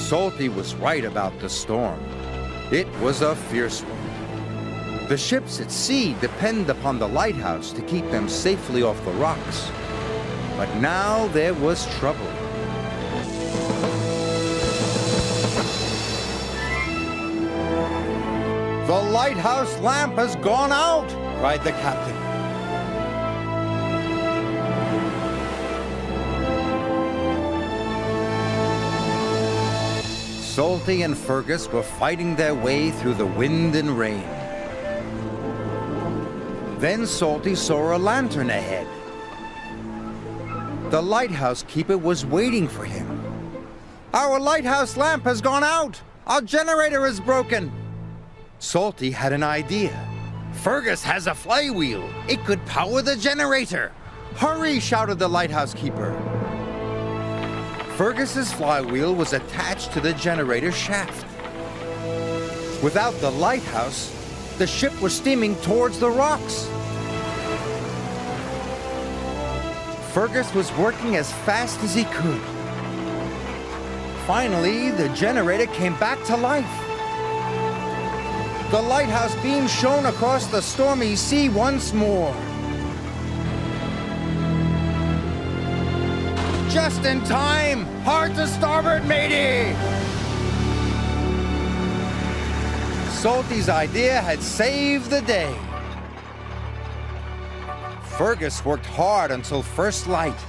Salty was right about the storm. It was a fierce one. The ships at sea depend upon the lighthouse to keep them safely off the rocks. But now there was trouble. "The lighthouse lamp has gone out!" cried the captain. Salty and Fergus were fighting their way through the wind and rain. Then Salty saw a lantern ahead. The lighthouse keeper was waiting for him. "Our lighthouse lamp has gone out! Our generator is broken!" Salty had an idea. "Fergus has a flywheel. It could power the generator." "Hurry!" shouted the lighthouse keeper. Fergus's flywheel was attached to the generator shaft. Without the lighthouse, the ship was steaming towards the rocks. Fergus was working as fast as he could. Finally, the generator came back to life. The lighthouse beam shone across the stormy sea once more. "Just in time! Hard to starboard, matey!" Salty's idea had saved the day. Fergus worked hard until first light.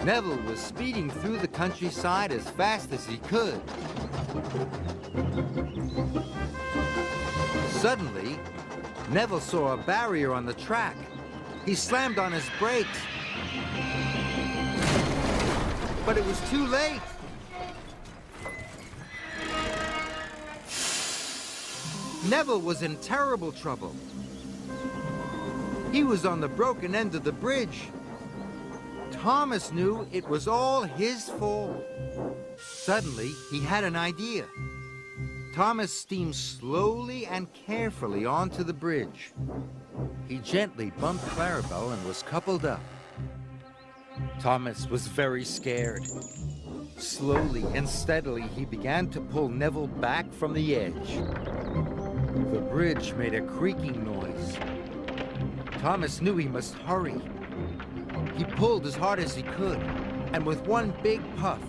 Neville was speeding through the countryside as fast as he could. Suddenly, Neville saw a barrier on the track. He slammed on his brakes. But it was too late. Neville was in terrible trouble. He was on the broken end of the bridge. Thomas knew it was all his fault. Suddenly, he had an idea. Thomas steamed slowly and carefully onto the bridge. He gently bumped Clarabelle and was coupled up. Thomas was very scared. Slowly and steadily, he began to pull Neville back from the edge. The bridge made a creaking noise. Thomas knew he must hurry. He pulled as hard as he could, and with one big puff,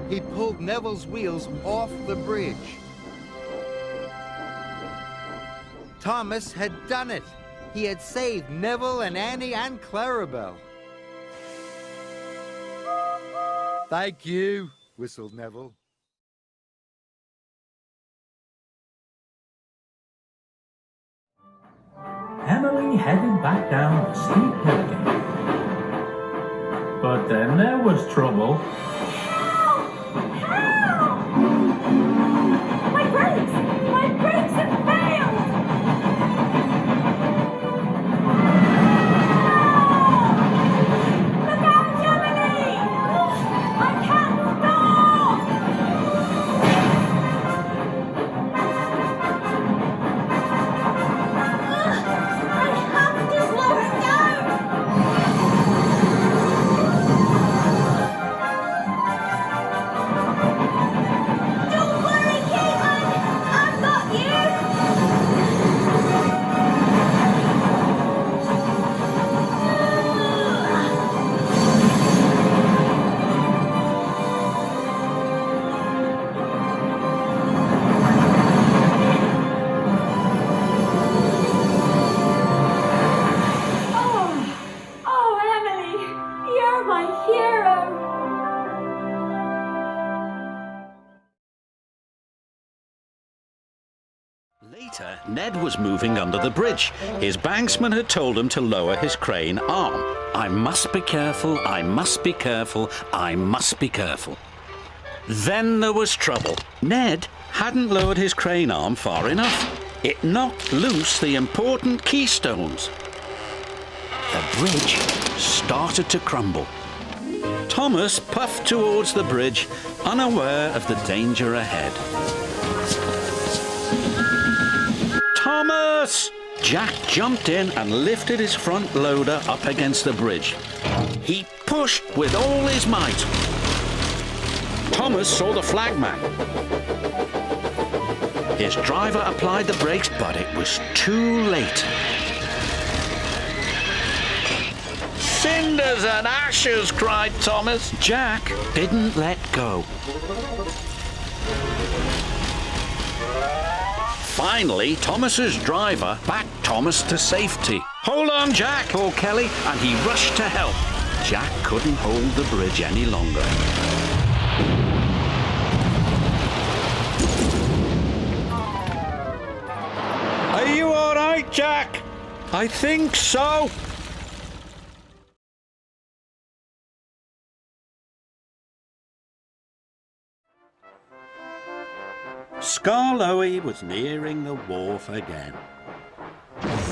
he pulled Neville's wheels off the bridge. Thomas had done it. He had saved Neville and Annie and Clarabelle. "Thank you," whistled Neville. Emily headed back down the steep hill again. But then there was trouble. Help! Help! My brakes! My brakes have failed! Help! Look out, Emily! I can't stop! I have to slow it down! Don't worry, Caitlin! I've got Oh, Emily, you're my hero. Later, Ned was moving under the bridge. His banksman had told him to lower his crane arm. I must be careful, I must be careful, I must be careful. Then there was trouble. Ned hadn't lowered his crane arm far enough. It knocked loose the important keystones. The bridge started to crumble. Thomas puffed towards the bridge, unaware of the danger ahead. Thomas! Jack jumped in and lifted his front loader up against the bridge. He pushed with all his might. Thomas saw the flagman. His driver applied the brakes, but it was too late. Cinders and ashes, cried Thomas. Jack didn't let go. Finally, Thomas's driver backed Thomas to safety. Hold on, Jack, called Kelly, and he rushed to help. Jack couldn't hold the bridge any longer. Are you all right, Jack? I think so. Skarloey was nearing the wharf again.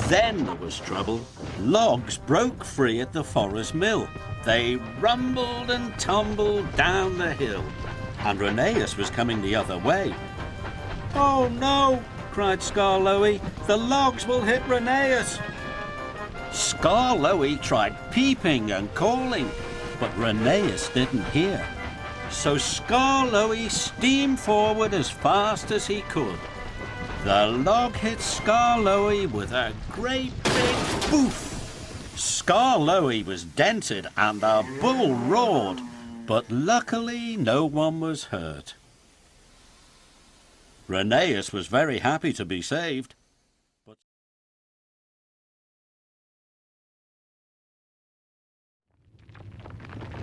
Then there was trouble. Logs broke free at the forest mill. They rumbled and tumbled down the hill, and Rheneas was coming the other way. "Oh no!" cried Skarloey. "The logs will hit Rheneas." Skarloey tried peeping and calling, but Rheneas didn't hear. So Skarloey steamed forward as fast as he could. The log hit Skarloey with a great big boof. Skarloey was dented and the bull roared, but luckily no one was hurt. Rheneas was very happy to be saved.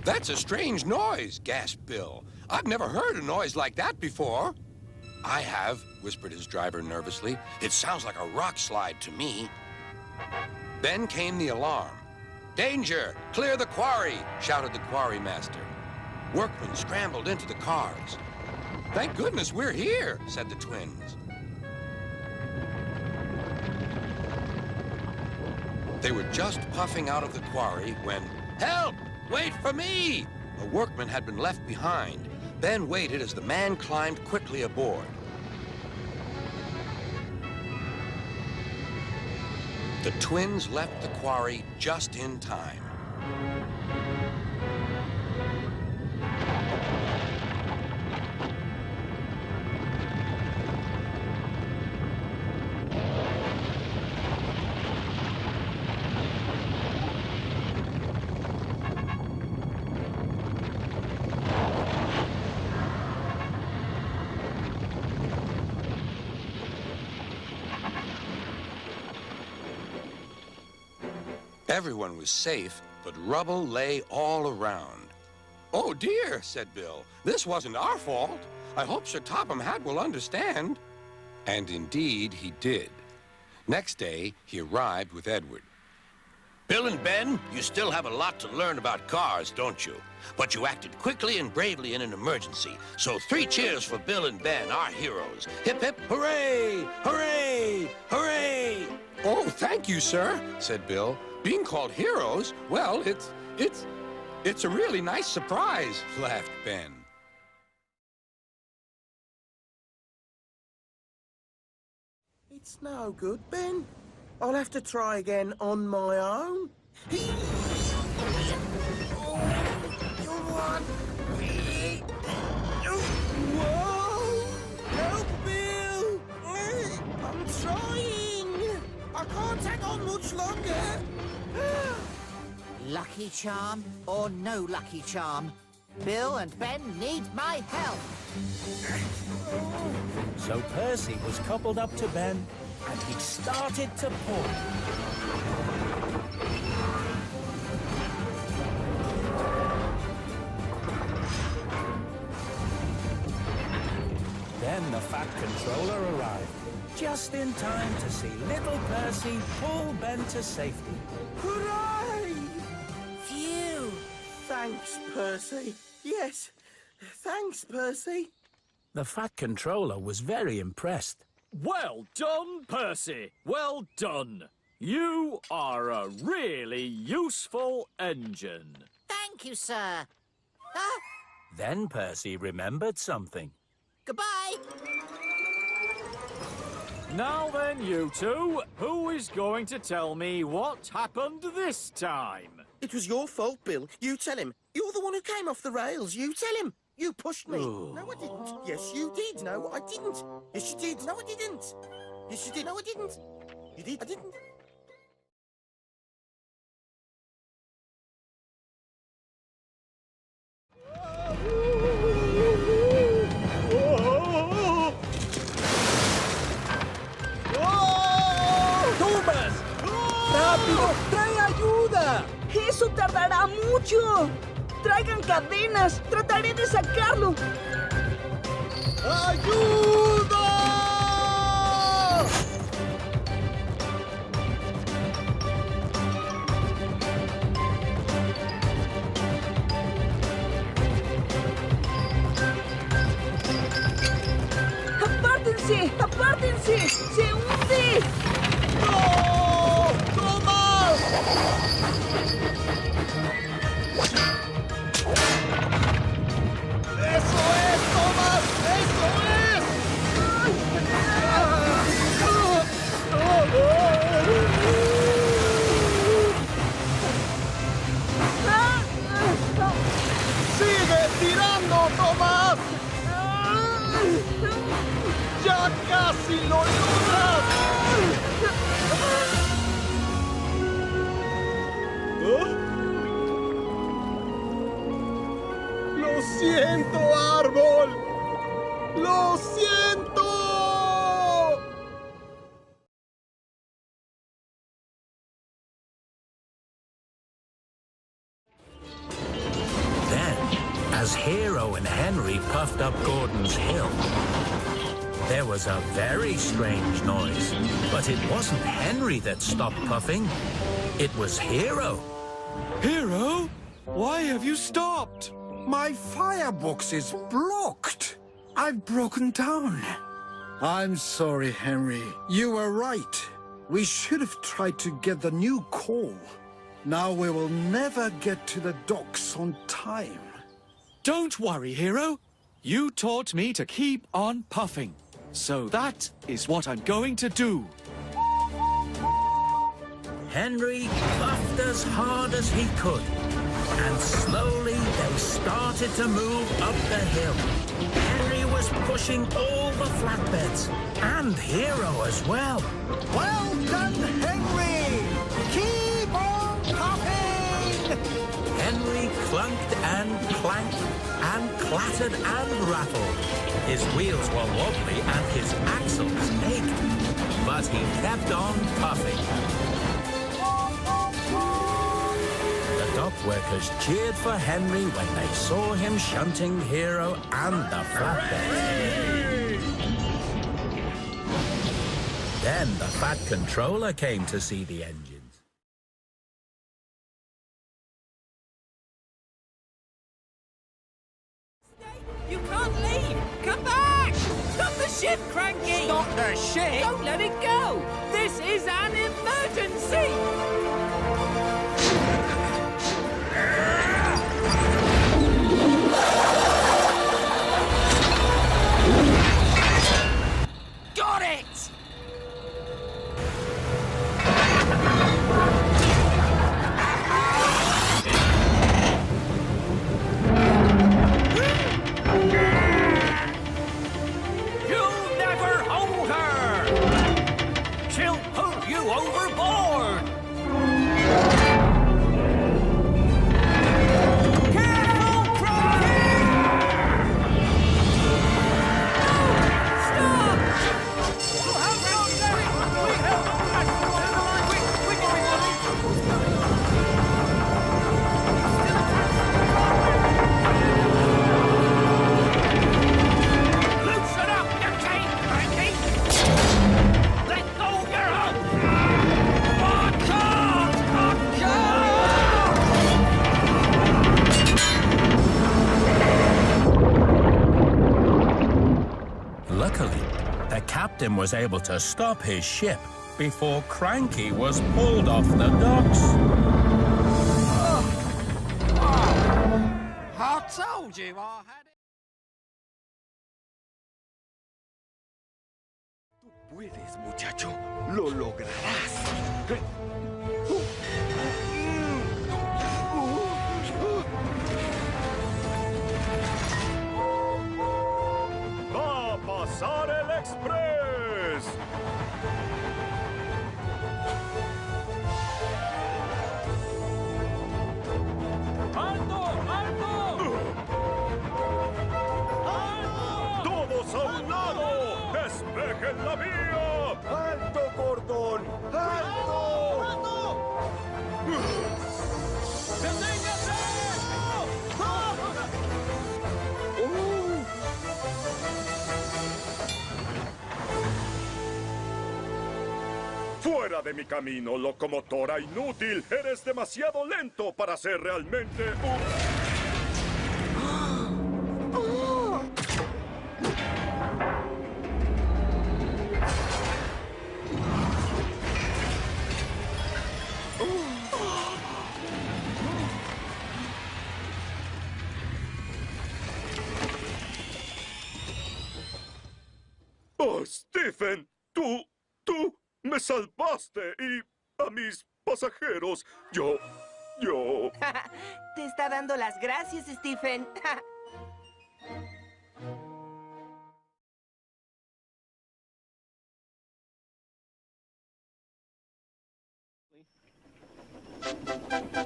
"That's a strange noise," gasped Bill. "I've never heard a noise like that before." "I have," whispered his driver nervously. "It sounds like a rock slide to me." Then came the alarm. "Danger! Clear the quarry!" shouted the quarry master. Workmen scrambled into the cars. "Thank goodness we're here," said the twins. They were just puffing out of the quarry when, "Help! Wait for me!" A workman had been left behind. Ben waited as the man climbed quickly aboard. The twins left the quarry just in time. Everyone was safe, but rubble lay all around. "Oh dear," said Bill. "This wasn't our fault. I hope Sir Topham Hatt will understand." And indeed he did. Next day, he arrived with Edward. "Bill and Ben, you still have a lot to learn about cars, don't you? But you acted quickly and bravely in an emergency. So 3 cheers for Bill and Ben, our heroes. Hip, hip, hooray! Hooray! Hooray!" "Oh, thank you, sir," said Bill. "Being called heroes, well, it's a really nice surprise," laughed Ben. It's no good, Ben. I'll have to try again on my own. Whoa! Help, Bill! I'm trying! I can't hang on much longer. Lucky charm or no lucky charm, Bill and Ben need my help. So Percy was coupled up to Ben, and he started to pull. Then the Fat Controller arrived, just in time to see little Percy pull Ben to safety. Hooray! Phew! Thanks, Percy. Yes, thanks, Percy. The Fat Controller was very impressed. Well done, Percy. Well done. You are a really useful engine. Thank you, sir. Ah, Then Percy remembered something. goodbye. Now then, you two, who is going to tell me what happened this time? It was your fault, Bill. You tell him. You're the one who came off the rails. You tell him. You pushed me. No, I didn't. Yes, you did. No, I didn't. Yes, you did. No, I didn't. Yes, you did. No, I didn't. You did. I didn't. ¡Thomas! ¡Rápido! ¡Trae ayuda! ¡Eso tardará mucho! ¡Traigan cadenas! ¡Trataré de sacarlo! ¡Ayuda! ¡Apártense! ¡Apártense! ¡Se hunde! ¡No! ¡Thomas! ¡Eso es, Thomas! ¡Eso es! ¡Sigue tirando, Thomas! ¡Ya casi lo logras! ¡Lo siento, árbol! ¡Lo siento! Then, as Hero and Henry puffed up Gordon's hill, there was a very strange noise. But it wasn't Henry that stopped puffing. It was Hero. Hero? Why have you stopped? My firebox is blocked. I've broken down. I'm sorry, Henry. You were right. We should have tried to get the new coal. Now we will never get to the docks on time. Don't worry, Hero. You taught me to keep on puffing. So that is what I'm going to do. Henry puffed as hard as he could, and slowly they started to move up the hill. Henry was pushing all the flatbeds, and Hero as well. Well done, Henry! Keep on puffing! Henry clunked and clanked and clattered and rattled. His wheels were wobbly and his axles ached, but he kept on puffing. The dock workers cheered for Henry when they saw him shunting Hero and the flatbed. Then the Fat Controller came to see the engines. You can't leave! Come back! Stop the ship, Cranky! Stop the ship? Don't let it go! This is an emergency! Got it! You'll never hold her! She'll pull you overboard! Careful, Cranky! Stop! We'll help you, Larry! We help! Quick, quick, everybody! Loosen up your chain, Cranky! Let go your hook! Watch out! Watch out! Luckily, the captain was able to stop his ship before Cranky was pulled off the docks. I told you I had it. puedes, muchacho. Lo lograrás. ¡Va a pasar el express! ¡Alto! ¡Alto! ¡Alto! ¡Todos a un lado! ¡Despejen la vía! ¡Alto, Gordon! ¡Alto! ¡Alto! ¡Deténgase! ¡Fuera de mi camino, locomotora inútil! ¡Eres demasiado lento para ser realmente un... ¡Oh, Stephen! ¡Tú me salvaste! Y a mis pasajeros, yo... Te está dando las gracias, Stephen.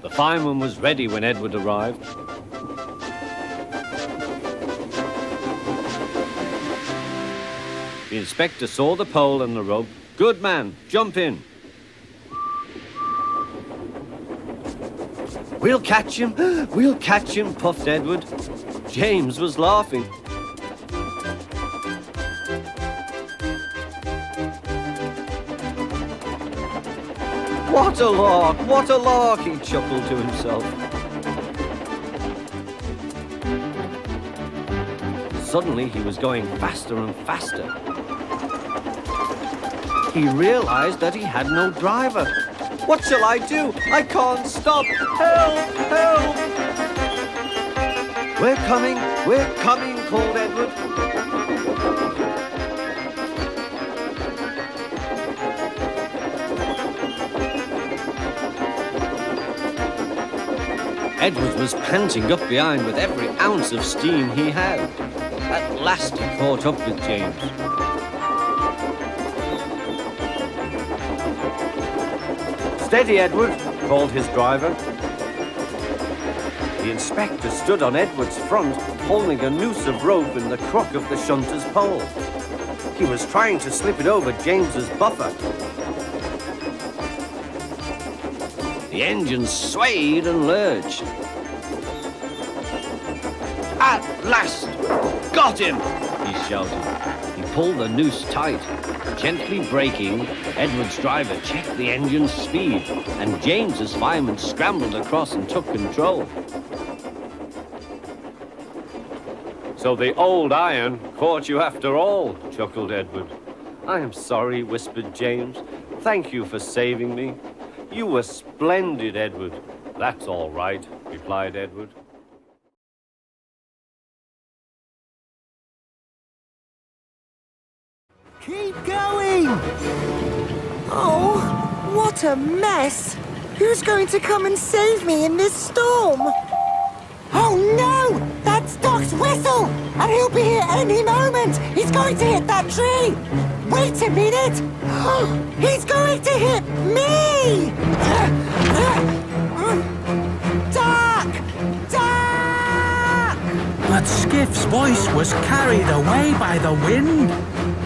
The fireman was ready when Edward arrived. The inspector saw the pole and the rope. Good man, jump in. We'll catch him, puffed Edward. James was laughing. What a lark, he chuckled to himself. Suddenly he was going faster and faster. He realized that he had no driver. What shall I do? I can't stop. Help! Help! We're coming, called Edward. Edward was panting up behind with every ounce of steam he had. At last he caught up with James. Steady, Edward, called his driver. The inspector stood on Edward's front, holding a noose of rope in the crook of the shunter's pole. He was trying to slip it over James's buffer. The engine swayed and lurched. At last! Got him! He shouted. He pulled the noose tight. Gently braking, Edward's driver checked the engine's speed, and James's fireman scrambled across and took control. So the old iron caught you after all, chuckled Edward. I am sorry, whispered James. Thank you for saving me. You were splendid, Edward. That's all right, replied Edward. Keep going! Oh, what a mess! Who's going to come and save me in this storm? Oh no! That's Doc's whistle! And he'll be here any moment! He's going to hit that tree! Wait a minute! He's going to hit me! Doc! Doc! But Skiff's voice was carried away by the wind.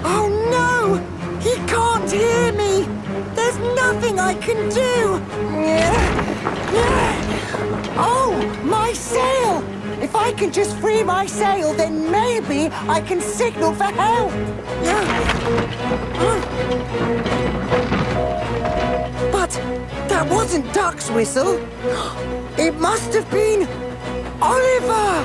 Oh no! He can't hear me! There's nothing I can do! Oh, my sail! If I can just free my sail, then maybe I can signal for help! But that wasn't Duck's whistle. It must have been Oliver!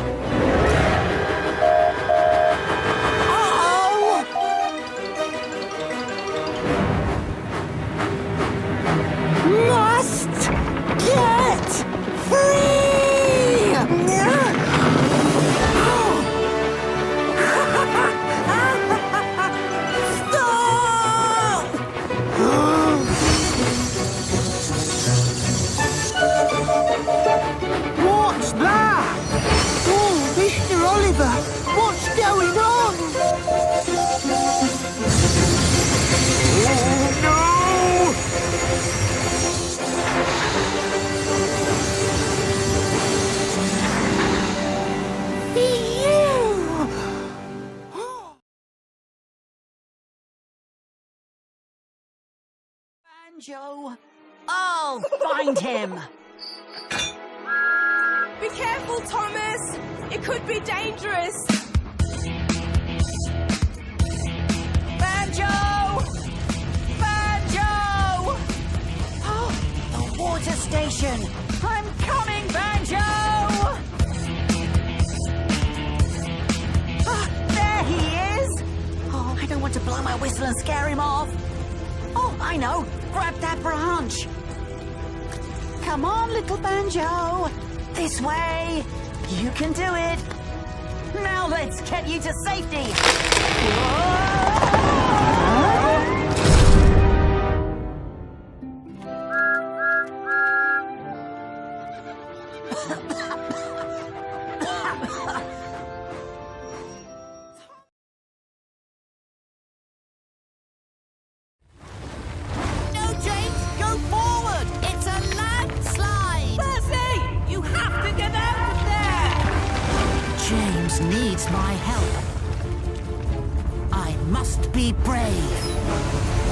Must get free! Stop! Banjo! I'll find him! Be careful, Thomas! It could be dangerous! Banjo! Banjo! Oh, the water station! I'm coming, Banjo! Ah, there he is! Oh, I don't want to blow my whistle and scare him off. Oh, I know! Grab that branch! Come on, little Banjo! This way! You can do it! Now let's get you to safety! No, James, go forward! It's a landslide! Percy! You have to get out of there! James needs my help. I must be brave.